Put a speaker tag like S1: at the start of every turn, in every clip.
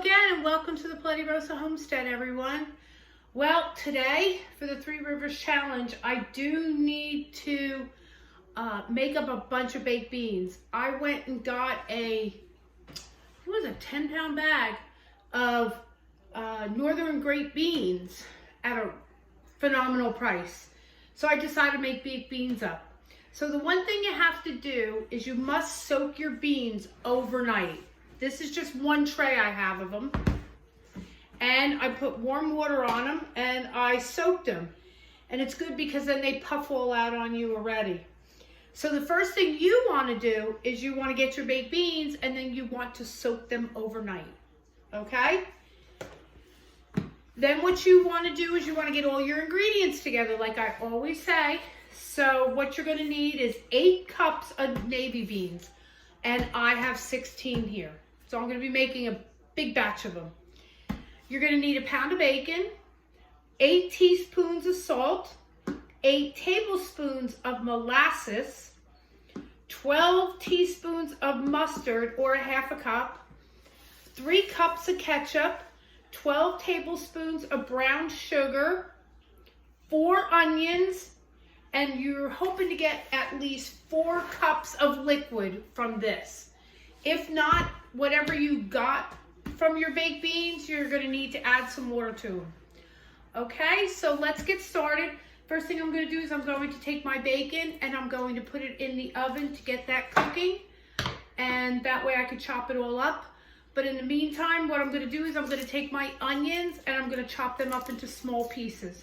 S1: again, and welcome to the Bloody Rosa Homestead, everyone. Well, today for the Three Rivers Challenge, I do need to make up a bunch of baked beans. I went and got a 10-pound bag of northern grape beans at a phenomenal price. So I decided to make baked beans up. So the one thing you have to do is you must soak your beans overnight. This is just one tray I have of them. And I put warm water on them and I soaked them. And it's good because then they puff all out on you already. So the first thing you want to do is you want to get your baked beans and then you want to soak them overnight. Okay? Then what you want to do is you want to get all your ingredients together like I always say. So what you're going to need is 8 cups of navy beans. And I have 16 here. So I'm going to be making a big batch of them. You're going to need a pound of bacon, 8 teaspoons of salt, 8 tablespoons of molasses, 12 teaspoons of mustard or a half a cup, 3 cups of ketchup, 12 tablespoons of brown sugar, 4 onions, and you're hoping to get at least 4 cups of liquid from this. If not, whatever you got from your baked beans, you're going to need to add some water to them. Okay, so let's get started. First thing I'm going to do is I'm going to take my bacon and I'm going to put it in the oven to get that cooking. And that way I can chop it all up. But in the meantime, what I'm going to do is I'm going to take my onions and I'm going to chop them up into small pieces.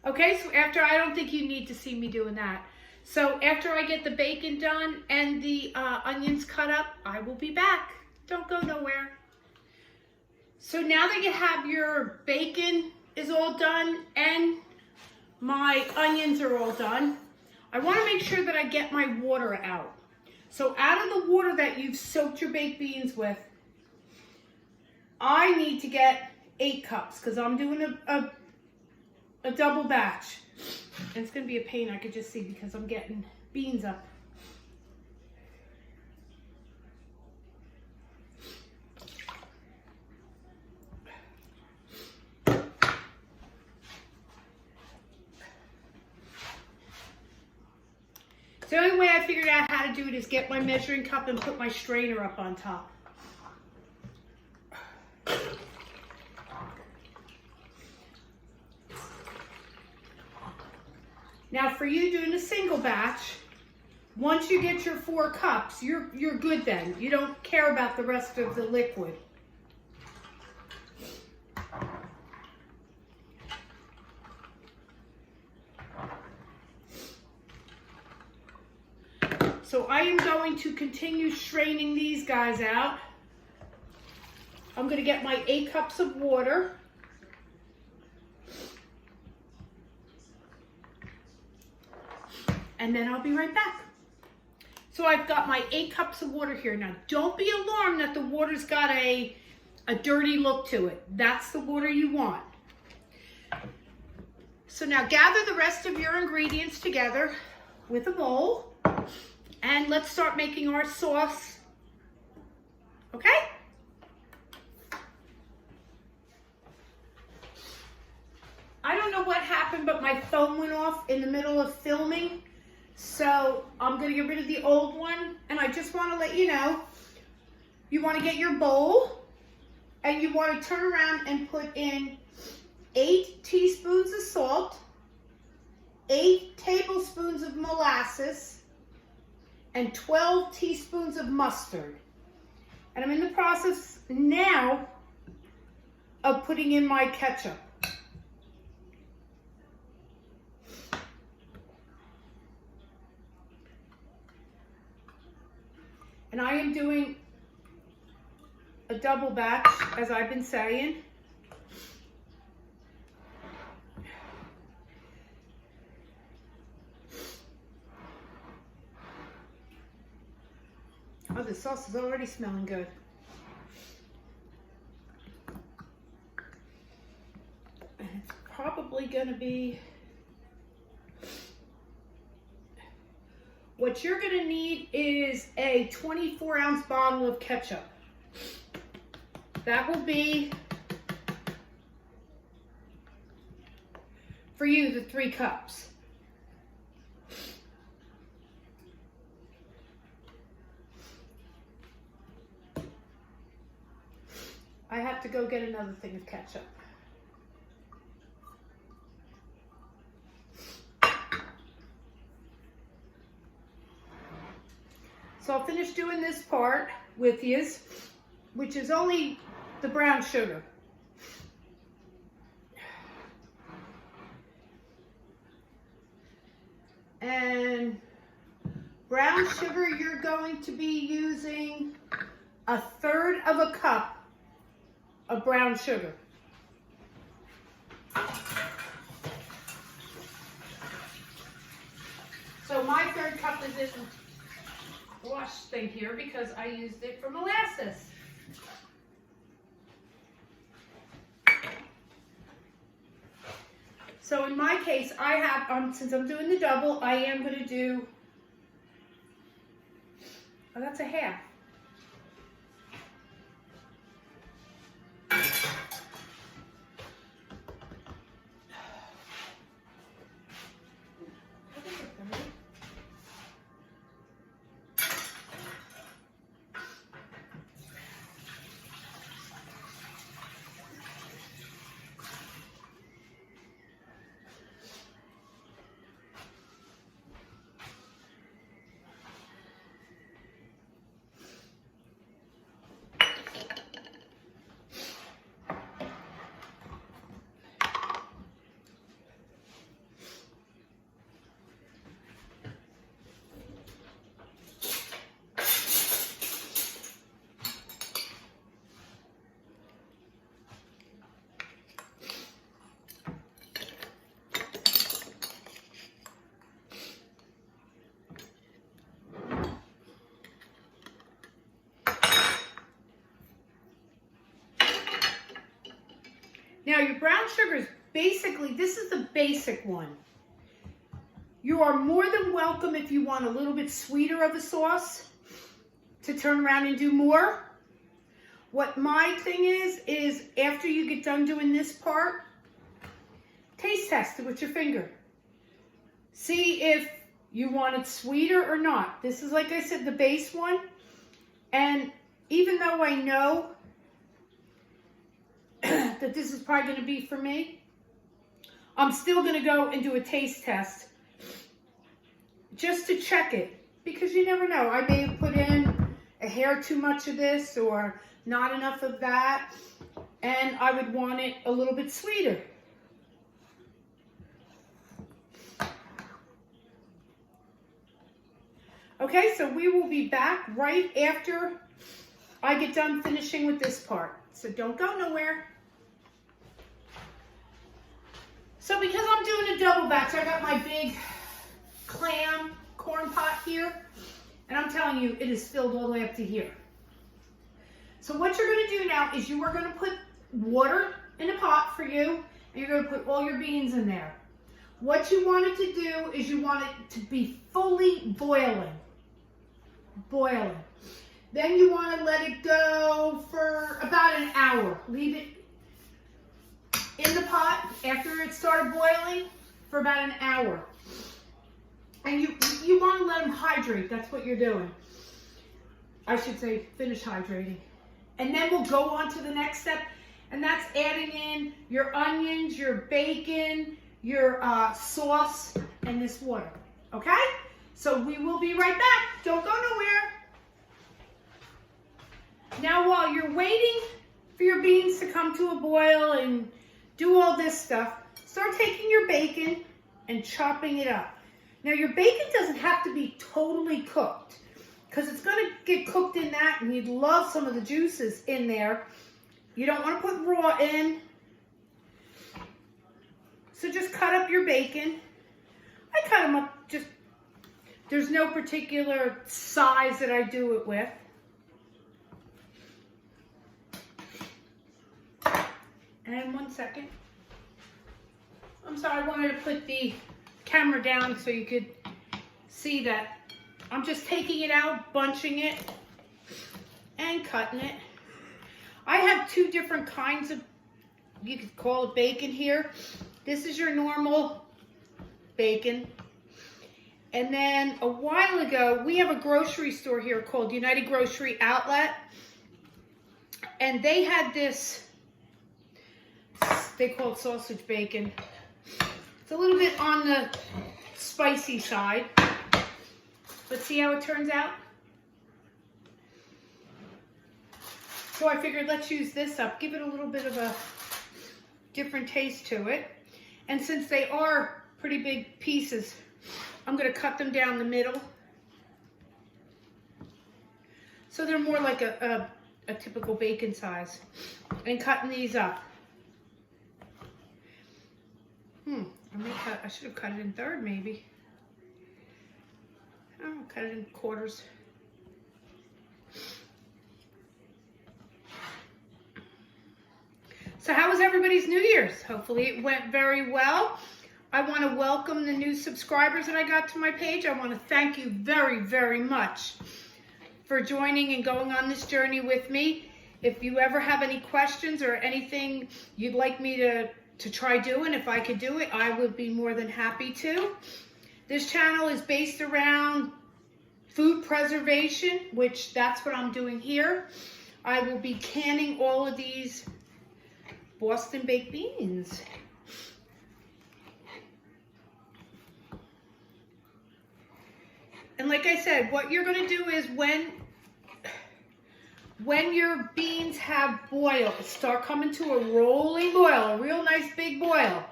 S1: Okay, so I don't think you need to see me doing that. So after I get the bacon done and the onions cut up, I will be back. Don't go nowhere. So now that you have your bacon is all done and my onions are all done, I want to make sure that I get my water out. So out of the water that you've soaked your baked beans with, I need to get 8 cups because I'm doing a double batch. And it's going to be a pain, I could just see, because I'm getting beans up. So the only way I figured out how to do it is get my measuring cup and put my strainer up on top. Now for you doing a single batch, once you get your 4 cups, you're good then. You don't care about the rest of the liquid. So I am going to continue straining these guys out. I'm going to get my 8 cups of water. And then I'll be right back. So I've got my 8 cups of water here. Now don't be alarmed that the water's got a dirty look to it. That's the water you want. So now gather the rest of your ingredients together with a bowl. And let's start making our sauce. Okay? I don't know what happened, but my phone went off in the middle of filming. So I'm going to get rid of the old one, and I just want to let you know, you want to get your bowl, and you want to turn around and put in 8 teaspoons of salt, 8 tablespoons of molasses, and 12 teaspoons of mustard. And I'm in the process now of putting in my ketchup. And I am doing a double batch, as I've been saying. Oh, the sauce is already smelling good. And it's probably going to be... What you're going to need is a 24-ounce bottle of ketchup. That will be, for you, the 3 cups. I have to go get another thing of ketchup. So I'll finish doing this part with yous, which is only the brown sugar. And brown sugar, you're going to be using 1/3 of a cup of brown sugar. So my 1/3 cup is in the wash thing here because I used it for molasses. So in my case, I have, since I'm doing the double, I am going to do, oh, that's a half. Now your brown sugar is basically, this is the basic one. You are more than welcome if you want a little bit sweeter of a sauce to turn around and do more. What my thing is after you get done doing this part, taste test it with your finger. See if you want it sweeter or not. This is, like I said, the base one. And even though I know that this is probably going to be for me, I'm still going to go and do a taste test just to check it, because you never know. I may have put in a hair too much of this or not enough of that, and I would want it a little bit sweeter. Okay, so we will be back right after I get done finishing with this part. So don't go nowhere. So because I'm doing a double batch, I got my big clam corn pot here, and I'm telling you, it is filled all the way up to here. So what you're going to do now is you are going to put water in a pot for you, and you're going to put all your beans in there. What you want it to do is you want it to be fully boiling. Then you want to let it go for about an hour. Leave it in the pot after it started boiling for about an hour. And you want to let them hydrate. That's what you're doing. I should say finish hydrating. And then we'll go on to the next step, and that's adding in your onions, your bacon, your sauce, and this water. Okay? So we will be right back. Don't go nowhere. Now while you're waiting for your beans to come to a boil and do all this stuff, start taking your bacon and chopping it up. Now your bacon doesn't have to be totally cooked, because it's going to get cooked in that, and you'd love some of the juices in there. You don't want to put raw in. So just cut up your bacon. I cut them up just, there's no particular size that I do it with. And 1 second. I'm sorry, I wanted to put the camera down so you could see that I'm just taking it out, bunching it, and cutting it. I have two different kinds of, you could call it bacon here. This is your normal bacon. And then a while ago, we have a grocery store here called United Grocery Outlet. And they had this, they call it sausage bacon. It's a little bit on the spicy side. Let's see how it turns out. So I figured let's use this up, give it a little bit of a different taste to it. And since they are pretty big pieces, I'm going to cut them down the middle. So they're more like a typical bacon size. And cutting these up. I should have cut it in third maybe. I'll cut it in quarters. So how was everybody's New Year's? Hopefully it went very well. I want to welcome the new subscribers that I got to my page. I want to thank you very, very much for joining and going on this journey with me. If you ever have any questions or anything you'd like me to try doing, if I could do it, I would be more than happy to. This channel is based around food preservation, which that's what I'm doing here. I will be canning all of these Boston baked beans. And like I said, what you're going to do is when your beans have boil, start coming to a rolling boil, a real nice big boil,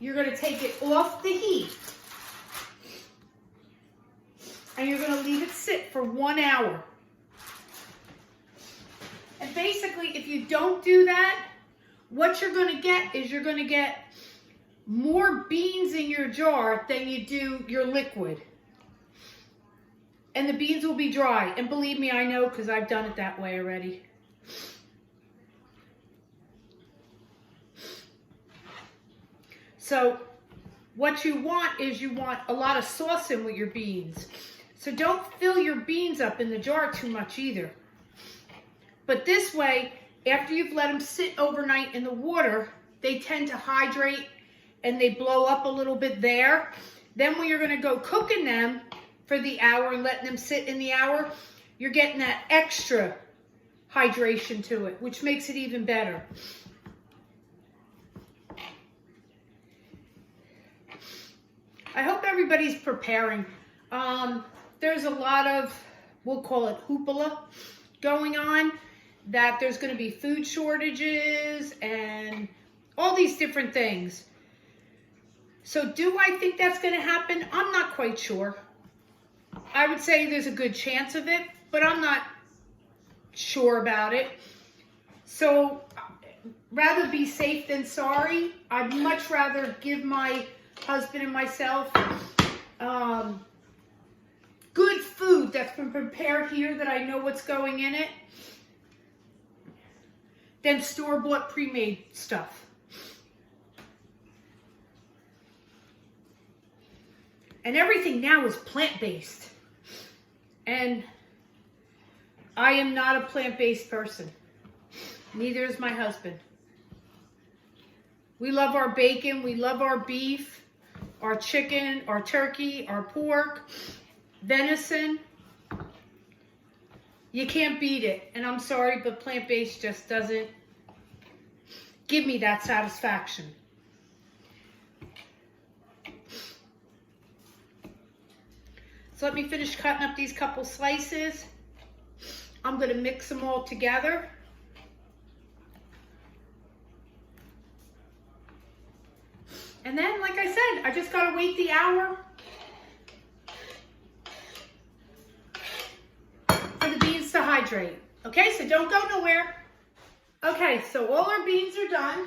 S1: you're going to take it off the heat. And you're going to leave it sit for 1 hour. And basically, if you don't do that, what you're going to get is you're going to get more beans in your jar than you do your liquid. And the beans will be dry. And believe me, I know because I've done it that way already. So what you want is you want a lot of sauce in with your beans. So don't fill your beans up in the jar too much either. But this way, after you've let them sit overnight in the water, they tend to hydrate and they blow up a little bit there. Then when you're going to go cooking them for the hour and letting them sit in the hour, you're getting that extra hydration to it, which makes it even better. I hope everybody's preparing. There's a lot of, we'll call it hoopla going on, that there's going to be food shortages and all these different things. So do I think that's going to happen? I'm not quite sure. I would say there's a good chance of it, but I'm not sure about it. So rather be safe than sorry. I'd much rather give my husband and myself good food that's been prepared here, that I know what's going in it, than store-bought pre-made stuff. And everything now is plant-based. And I am not a plant-based person. Neither is my husband. We love our bacon, we love our beef, our chicken, our turkey, our pork, venison. You can't beat it. And I'm sorry, but plant-based just doesn't give me that satisfaction. So let me finish cutting up these couple slices. I'm going to mix them all together. And then, like I said, I just got to wait the hour for the beans to hydrate. Okay, so don't go nowhere. Okay, so all our beans are done.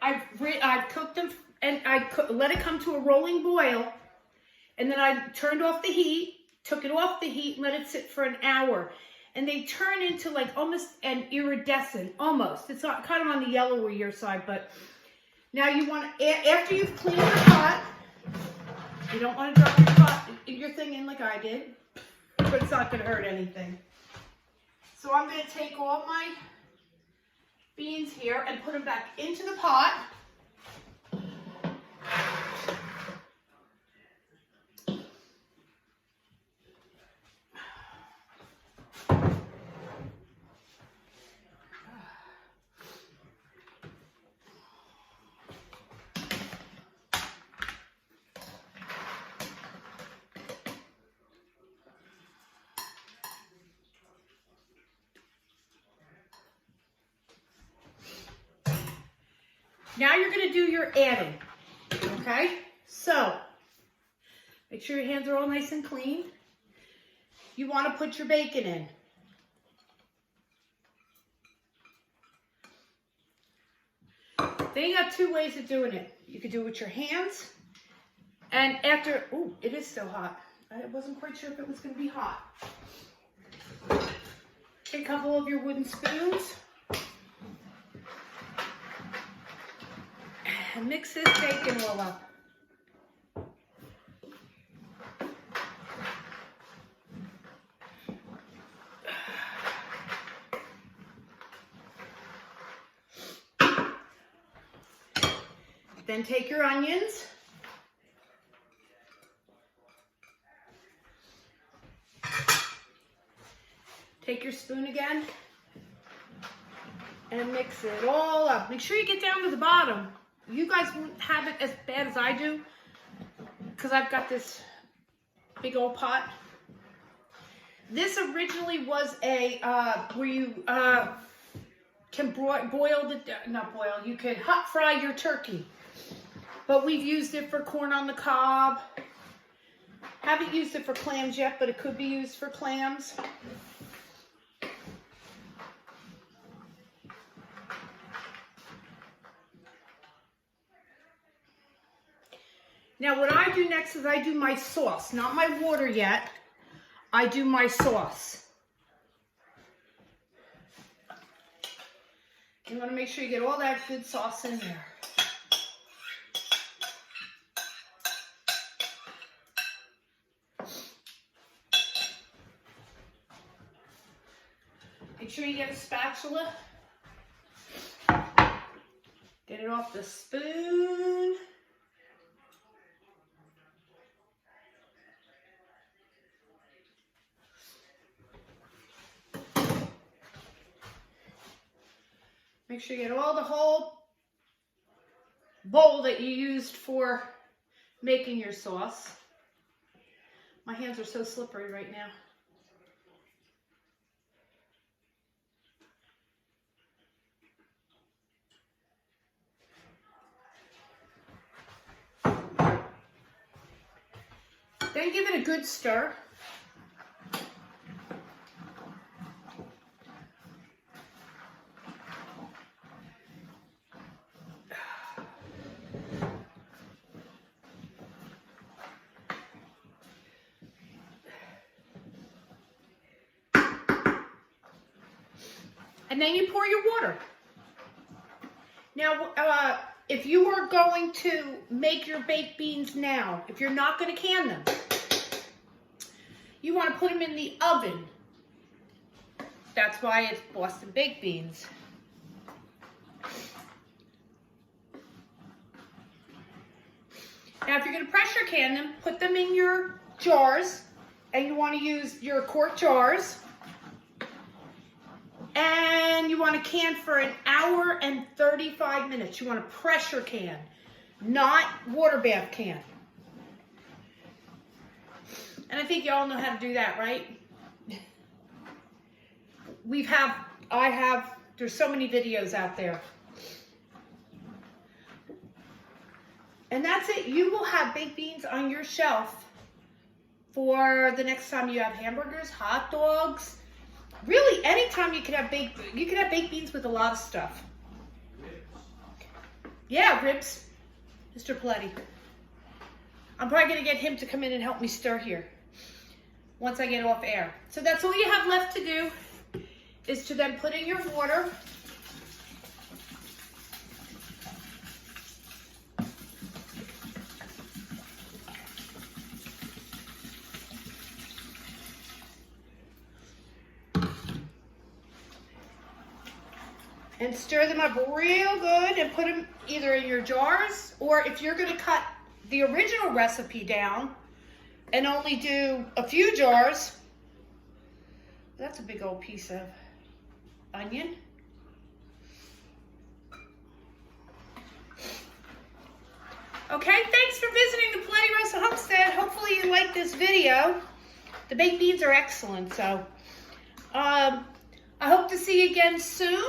S1: I've cooked them and I let it come to a rolling boil. And then I turned off the heat, took it off the heat, and let it sit for an hour. And they turn into like almost an iridescent, almost. It's not, kind of on the yellowier side, but now you want to, after you've cleaned your pot, you don't want to drop your thing in like I did, but it's not going to hurt anything. So I'm going to take all my beans here and put them back into the pot. Now you're going to do your adding, okay? So, make sure your hands are all nice and clean. You want to put your bacon in. Then you got two ways of doing it. You could do it with your hands, and after, ooh, it is still hot. I wasn't quite sure if it was going to be hot. Take a couple of your wooden spoons. And mix this bacon all up. Then take your onions. Take your spoon again and mix it all up. Make sure you get down to the bottom. You guys won't have it as bad as I do because I've got this big old pot. This originally was a where you can you can hot fry your turkey. But we've used it for corn on the cob. Haven't used it for clams yet, but it could be used for clams. Now what I do next is I do my sauce, not my water yet. I do my sauce. You want to make sure you get all that good sauce in there. Make sure you get a spatula. Get it off the spoon. Make sure you get all the whole bowl that you used for making your sauce. My hands are so slippery right now. Then give it a good stir. And then you pour your water. Now, if you are going to make your baked beans now, if you're not going to can them, you want to put them in the oven. That's why it's Boston baked beans. Now, if you're going to pressure can them, put them in your jars, and you want to use your quart jars. And you want to can for an hour and 35 minutes. You want to pressure can, not water bath can. And I think you all know how to do that, right? There's so many videos out there. And that's it. You will have baked beans on your shelf for the next time you have hamburgers, hot dogs. Really, anytime you can have baked beans with a lot of stuff. Yeah, ribs. Mr. Paletti. I'm probably going to get him to come in and help me stir here once I get off air. So that's all you have left to do is to then put in your water. and stir them up real good and put them either in your jars, or if you're going to cut the original recipe down and only do a few jars, that's a big old piece of onion. Okay, thanks for visiting the Plenty Roast Homestead. Hopefully you like this video. The baked beans are excellent, so I hope to see you again soon.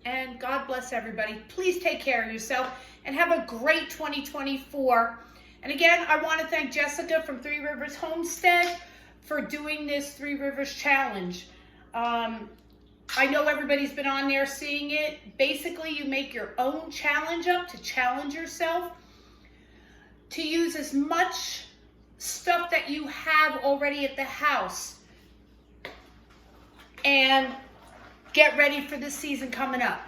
S1: And God bless everybody. Please take care of yourself and have a great 2024. And again, I want to thank Jessica from Three Rivers Homestead for doing this Three Rivers Challenge. I know everybody's been on there seeing it. Basically, you make your own challenge up to challenge yourself to use as much stuff that you have already at the house and get ready for the season coming up.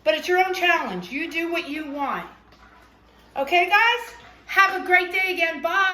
S1: But it's your own challenge. You do what you want. Okay, guys? Have a great day again. Bye.